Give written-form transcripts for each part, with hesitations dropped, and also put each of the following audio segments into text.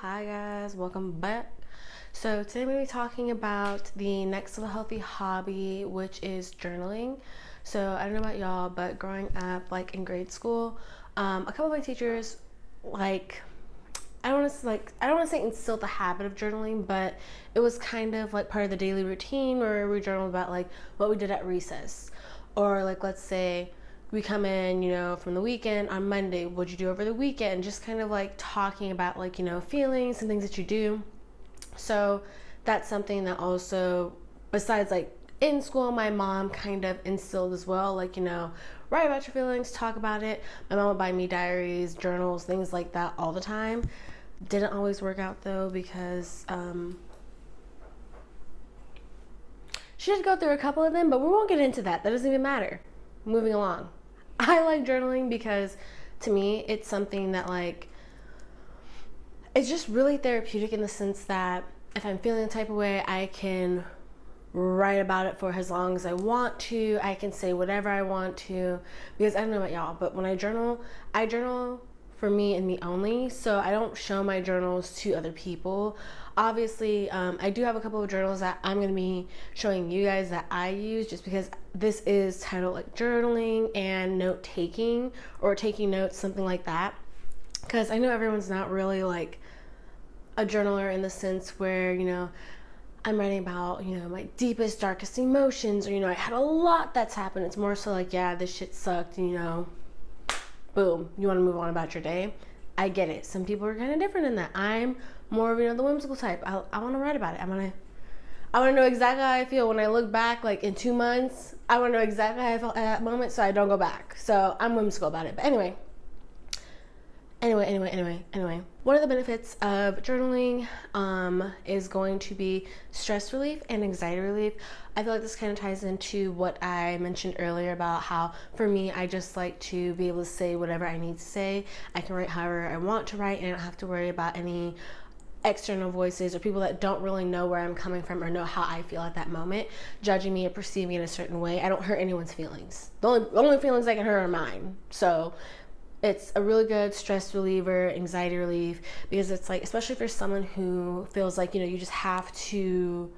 Hi guys, welcome back. So today we're going to be talking about the next level healthy hobby, which is journaling. So I don't know about y'all, but growing up like in grade school, a couple of my teachers I don't want to say instilled the habit of journaling, but it was kind of like part of the daily routine where we journaled about like what we did at recess, or like let's say we come in, from the weekend on Monday, what'd you do over the weekend? Just kind of like talking about like, feelings and things that you do. So that's something that also, besides like in school, my mom kind of instilled as well, like, write about your feelings, talk about it. My mom would buy me diaries, journals, things like that all the time. Didn't always work out though, because she did go through a couple of them, but we won't get into that. That doesn't even matter. Moving along. I like journaling because to me it's something that like it's just really therapeutic in the sense that if I'm feeling a type of way, I can write about it for as long as I want to. I can say whatever I want to, because I don't know about y'all, but when I journal for me and me only. So I don't show my journals to other people. Obviously, I do have a couple of journals that I'm going to be showing you guys that I use, just because this is titled like journaling and note taking, or taking notes, something like that. Because I know everyone's not really like a journaler in the sense where, I'm writing about, my deepest, darkest emotions, or, I had a lot that's happened. It's more so like, yeah, this shit sucked, and, boom, you want to move on about your day. I get it. Some people are kind of different in that. I'm more of, the whimsical type. I want to write about it. I want to know exactly how I feel when I look back, like in 2 months. I want to know exactly how I felt at that moment, so I don't go back. So I'm whimsical about it. But anyway. One of the benefits of journaling is going to be stress relief and anxiety relief. I feel like this kind of ties into what I mentioned earlier about how, for me, I just like to be able to say whatever I need to say. I can write however I want to write, and I don't have to worry about any external voices or people that don't really know where I'm coming from or know how I feel at that moment, judging me or perceiving me in a certain way. I don't hurt anyone's feelings. The only feelings I can hurt are mine. So it's a really good stress reliever, anxiety relief, because it's like, especially if you're someone who feels like, you just have to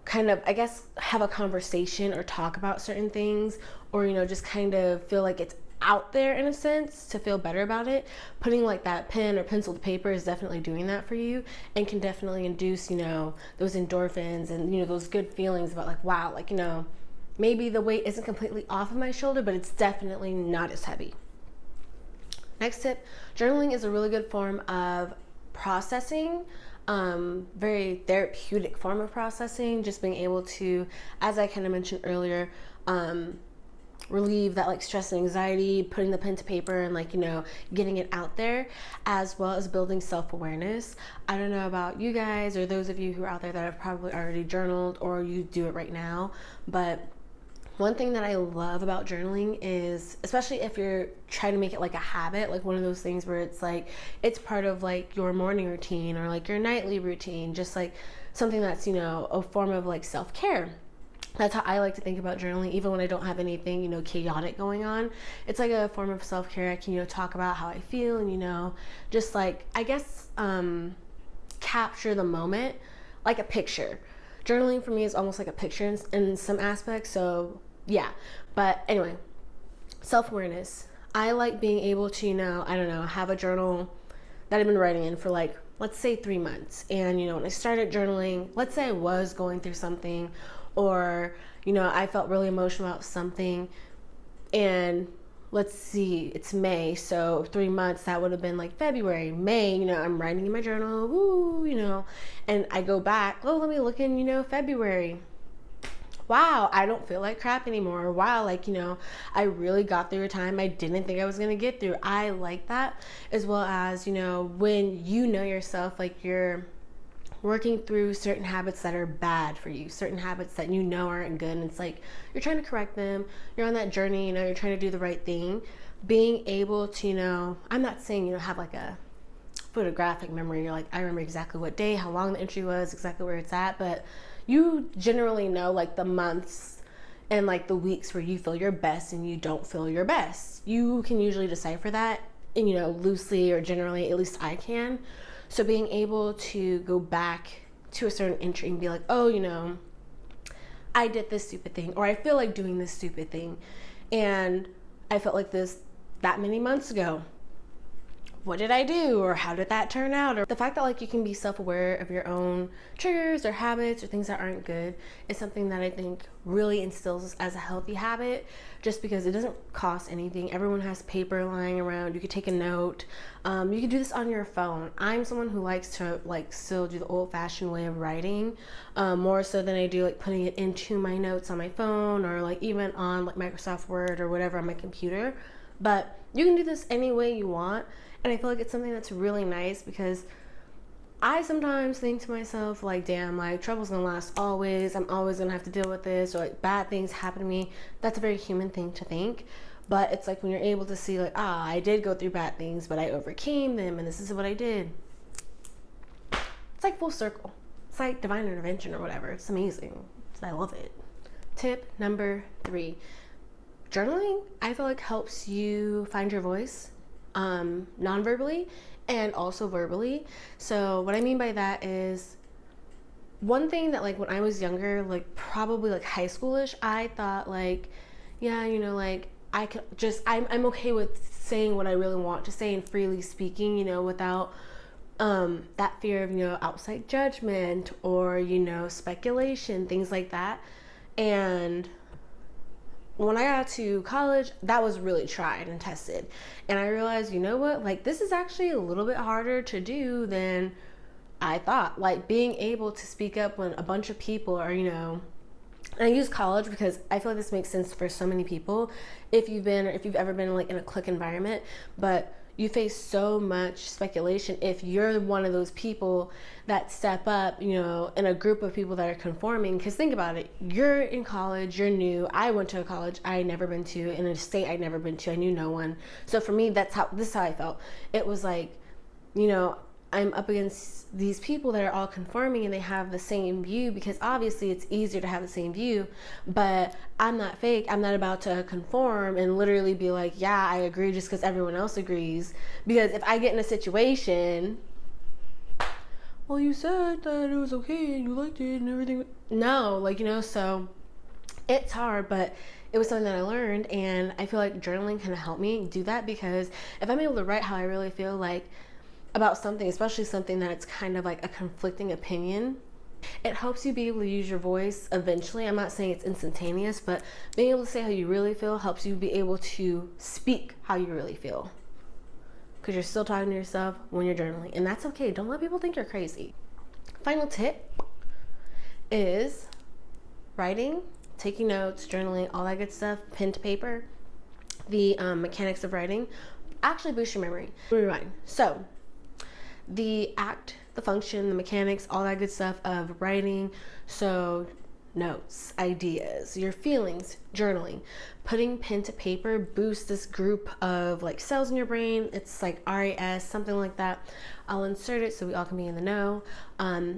kind of, I guess, have a conversation or talk about certain things, or, just kind of feel like it's out there in a sense to feel better about it. Putting like that pen or pencil to paper is definitely doing that for you, and can definitely induce, those endorphins and, those good feelings about like, wow, like, maybe the weight isn't completely off of my shoulder, but it's definitely not as heavy. Next tip, journaling is a really good form of processing, very therapeutic form of processing, just being able to, as I kind of mentioned earlier, relieve that like stress and anxiety, putting the pen to paper and like, getting it out there, as well as building self-awareness. I don't know about you guys or those of you who are out there that have probably already journaled or you do it right now, but one thing that I love about journaling is, especially if you're trying to make it like a habit, like one of those things where it's like, it's part of like your morning routine or like your nightly routine, just like something that's, a form of like self-care. That's how I like to think about journaling, even when I don't have anything, chaotic going on. It's like a form of self-care. I can, talk about how I feel and, just like, I guess, capture the moment like a picture. Journaling for me is almost like a picture in some aspects. So yeah, but anyway, self-awareness. I like being able to, have a journal that I've been writing in for like, let's say 3 months. And, when I started journaling, let's say I was going through something, or, I felt really emotional about something, and let's see, it's May, so 3 months, that would have been like February, May, I'm writing in my journal, woo, and I go back, let me look in, February. Wow, I don't feel like crap anymore. Wow, like, I really got through a time I didn't think I was going to get through. I like that, as well as, when yourself, like you're working through certain habits that are bad for you, certain habits that aren't good, and it's like you're trying to correct them, you're on that journey, you're trying to do the right thing. Being able to, I'm not saying, have like a photographic memory, you're like, I remember exactly what day, how long the entry was, exactly where it's at, but you generally know like the months and like the weeks where you feel your best and you don't feel your best. You can usually decipher that, and loosely or generally, at least I can. So being able to go back to a certain entry and be like, oh, you know, I did this stupid thing, or I feel like doing this stupid thing, and I felt like this that many months ago. What did I do, or how did that turn out? Or the fact that like you can be self-aware of your own triggers or habits or things that aren't good is something that I think really instills as a healthy habit, just because it doesn't cost anything. Everyone has paper lying around. You could take a note. You can do this on your phone. I'm someone who likes to like still do the old-fashioned way of writing, more so than I do like putting it into my notes on my phone, or like even on like Microsoft Word or whatever on my computer. But you can do this any way you want. And I feel like it's something that's really nice, because I sometimes think to myself, like, damn, like, trouble's gonna last always. I'm always gonna have to deal with this, or like bad things happen to me. That's a very human thing to think. But it's like when you're able to see, like, I did go through bad things, but I overcame them, and this is what I did. It's like full circle. It's like divine intervention or whatever. It's amazing. I love it. Tip number 3. Journaling, I feel like, helps you find your voice. Non-verbally and also verbally. So what I mean by that is, one thing that like when I was younger, like probably like high schoolish, I thought like, yeah, you know, like I could just, I'm okay with saying what I really want to say and freely speaking, you know, without that fear of, you know, outside judgment or, you know, speculation, things like that. And when I got to college, that was really tried and tested. And I realized, you know what, like this is actually a little bit harder to do than I thought. Like being able to speak up when a bunch of people are, you know, and I use college because I feel like this makes sense for so many people. If you've ever been like in a clique environment, but you face so much speculation if you're one of those people that step up, you know, in a group of people that are conforming. Because think about it, you're in college, you're new. I went to a college I had never been to, in a state I'd never been to. I knew no one. So for me, this is how I felt. It was like, you know, I'm up against these people that are all conforming and they have the same view, because obviously it's easier to have the same view, but I'm not fake. I'm not about to conform and literally be like, yeah, I agree just because everyone else agrees. Because if I get in a situation, well, you said that it was okay and you liked it and everything. No, like, you know, so it's hard, but it was something that I learned, and I feel like journaling can help me do that, because if I'm able to write how I really feel like about something, especially something that it's kind of like a conflicting opinion, it helps you be able to use your voice eventually. I'm not saying it's instantaneous, but being able to say how you really feel helps you be able to speak how you really feel, because you're still talking to yourself when you're journaling, and that's okay. Don't let people think you're crazy. Final tip is writing, taking notes, journaling, all that good stuff, pen to paper. The mechanics of writing actually boost your memory. Rewind. So the act, the function, the mechanics, all that good stuff of writing. So notes, ideas, your feelings, journaling, putting pen to paper boosts this group of like cells in your brain. It's like RAS, something like that. I'll insert it so we all can be in the know.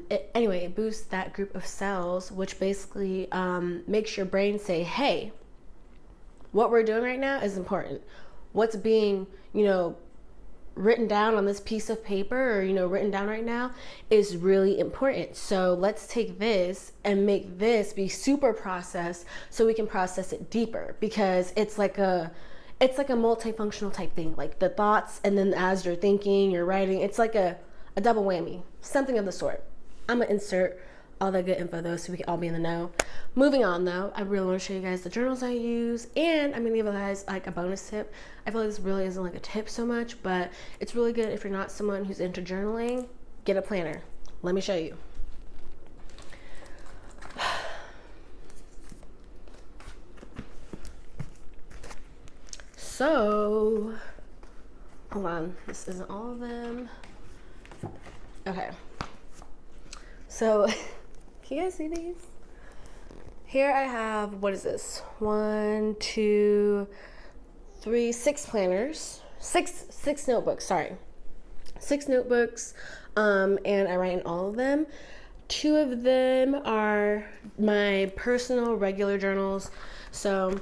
It boosts that group of cells, which basically makes your brain say, hey, what we're doing right now is important. What's being, you know, written down on this piece of paper, or, you know, written down right now is really important. So let's take this and make this be super processed so we can process it deeper, because it's like a multifunctional type thing, like the thoughts, and then as you're thinking, you're writing, it's like a double whammy, something of the sort. I'm gonna insert all that good info though so we can all be in the know. Moving on though, I really want to show you guys the journals I use, and I'm gonna give you guys like a bonus tip. I feel like this really isn't like a tip so much, but it's really good if you're not someone who's into journaling. Get a planner. Let me show you. So hold on, this isn't all of them. Okay, so can you guys see these? Here I have, what is this? 1, 2, 3, 6 planners, six notebooks, sorry. 6 notebooks, and I write in all of them. 2 of them are my personal regular journals. So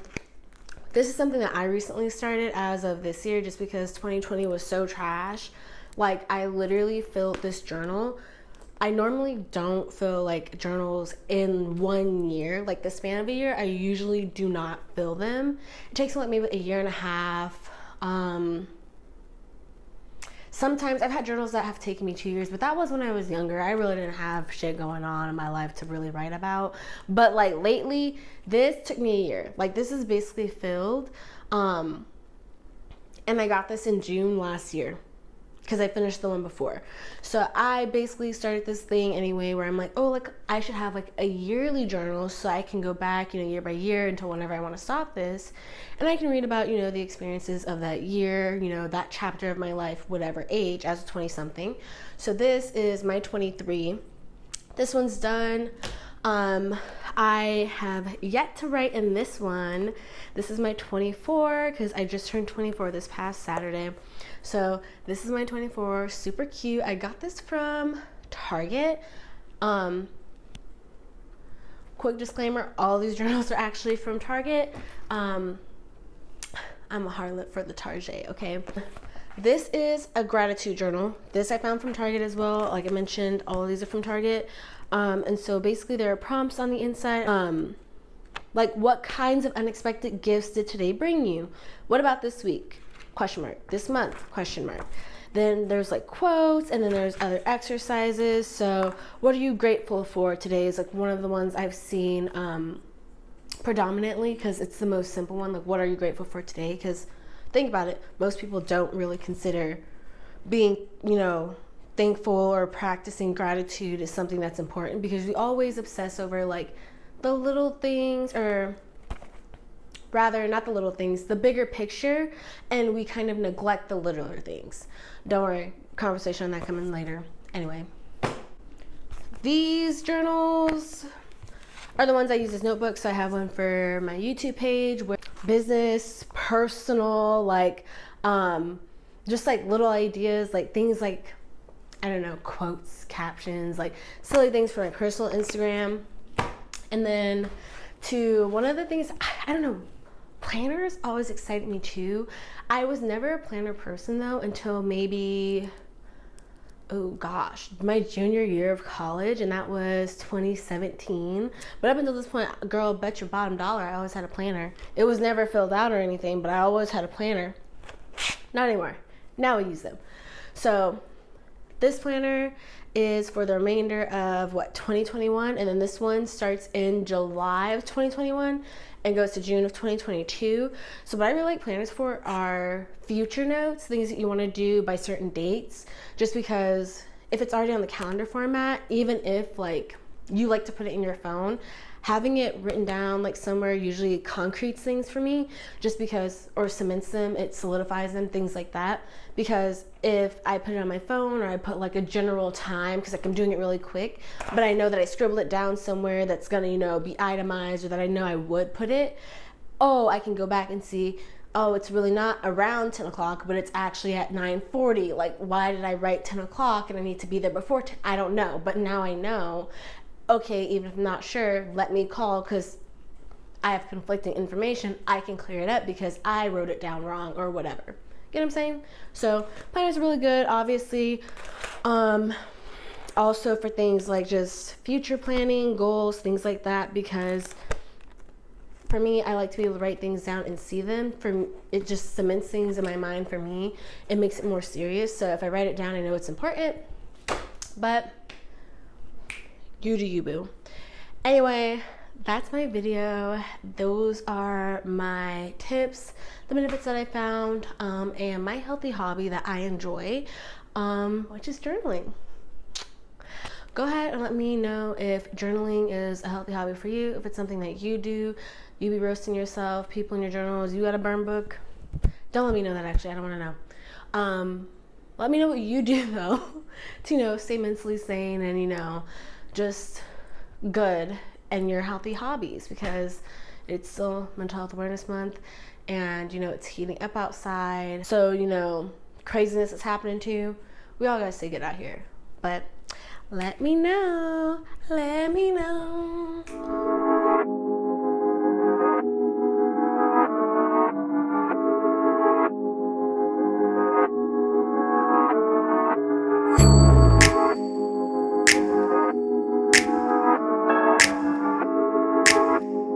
this is something that I recently started as of this year, just because 2020 was so trash Like, I literally filled this journal. I normally don't fill like journals in 1 year, like the span of a year. I usually do not fill them. It takes like maybe a year and a half. Sometimes I've had journals that have taken me 2 years, but that was when I was younger. I really didn't have shit going on in my life to really write about. But like lately, this took me a year. Like, this is basically filled. And I got this in June last year, because I finished the one before. So I basically started this thing anyway where I'm like, oh, like I should have like a yearly journal so I can go back, you know, year by year until whenever I want to stop this. And I can read about, you know, the experiences of that year, you know, that chapter of my life, whatever age, as a 20-something. So this is my 23. This one's done. I have yet to write in this one. This is my 24 because I just turned 24 this past Saturday. So this is my 24, super cute. I got this from Target. Quick disclaimer, all these journals are actually from Target. I'm a harlot for the Target, okay? This is a gratitude journal. This I found from Target as well. Like I mentioned, all of these are from Target. And so basically there are prompts on the inside. Like, what kinds of unexpected gifts did today bring you? What about this week? Question mark. This month? Question mark. Then there's like quotes, and then there's other exercises. So what are you grateful for today is like one of the ones I've seen predominantly, because it's the most simple one. Like, what are you grateful for today? Because think about it, most people don't really consider being, you know, thankful or practicing gratitude is something that's important, because we always obsess over like the little things, or rather not the little things, the bigger picture, and we kind of neglect the littler things. Don't worry, conversation on that coming later. Anyway, these journals are the ones I use as notebooks. So I have one for my YouTube page, with business, personal, like just like little ideas, like things like, I don't know, quotes, captions, like silly things for my personal Instagram. And then to one of the things, I don't know, planners always excited me too. I was never a planner person though until maybe, oh gosh, my junior year of college, and that was 2017. But up until this point, girl, bet your bottom dollar, I always had a planner. It was never filled out or anything, but I always had a planner. Not anymore. Now we use them. So this planner is for the remainder of 2021, and then this one starts in July of 2021 and goes to June of 2022. So what I really like planners for are future notes, things that you want to do by certain dates, just because if it's already on the calendar format, even if like you like to put it in your phone, having it written down like somewhere usually concretes things for me, just because, or cements them, it solidifies them, things like that. Because if I put it on my phone, or I put like a general time, because like I'm doing it really quick, but I know that I scribbled it down somewhere that's gonna, you know, be itemized, or that I know I would put it, oh, I can go back and see, oh, it's really not around 10 o'clock, but it's actually at 9:40. Like, why did I write 10 o'clock and I need to be there before 10? I don't know, but now I know. Okay, even if I'm not sure, let me call, because I have conflicting information. I can clear it up because I wrote it down wrong or whatever. Get what I'm saying? So planners are really good, obviously. Also for things like just future planning, goals, things like that, because for me, I like to be able to write things down and see them. It just cements things in my mind for me. It makes it more serious. So if I write it down, I know it's important. But you do you, boo. Anyway, that's my video. Those are my tips, the benefits that I found, and my healthy hobby that I enjoy, which is journaling. Go ahead and let me know if journaling is a healthy hobby for you, if it's something that you do. You be roasting yourself, people in your journals, you got a burn book. Don't let me know that, actually. I don't want to know. Let me know what you do though to, you know, stay mentally sane and, you know, just good in your healthy hobbies, because it's still Mental Health Awareness Month, and, you know, it's heating up outside. So, you know, craziness is happening too. We all gotta stay good out here. But let me know. Let me know.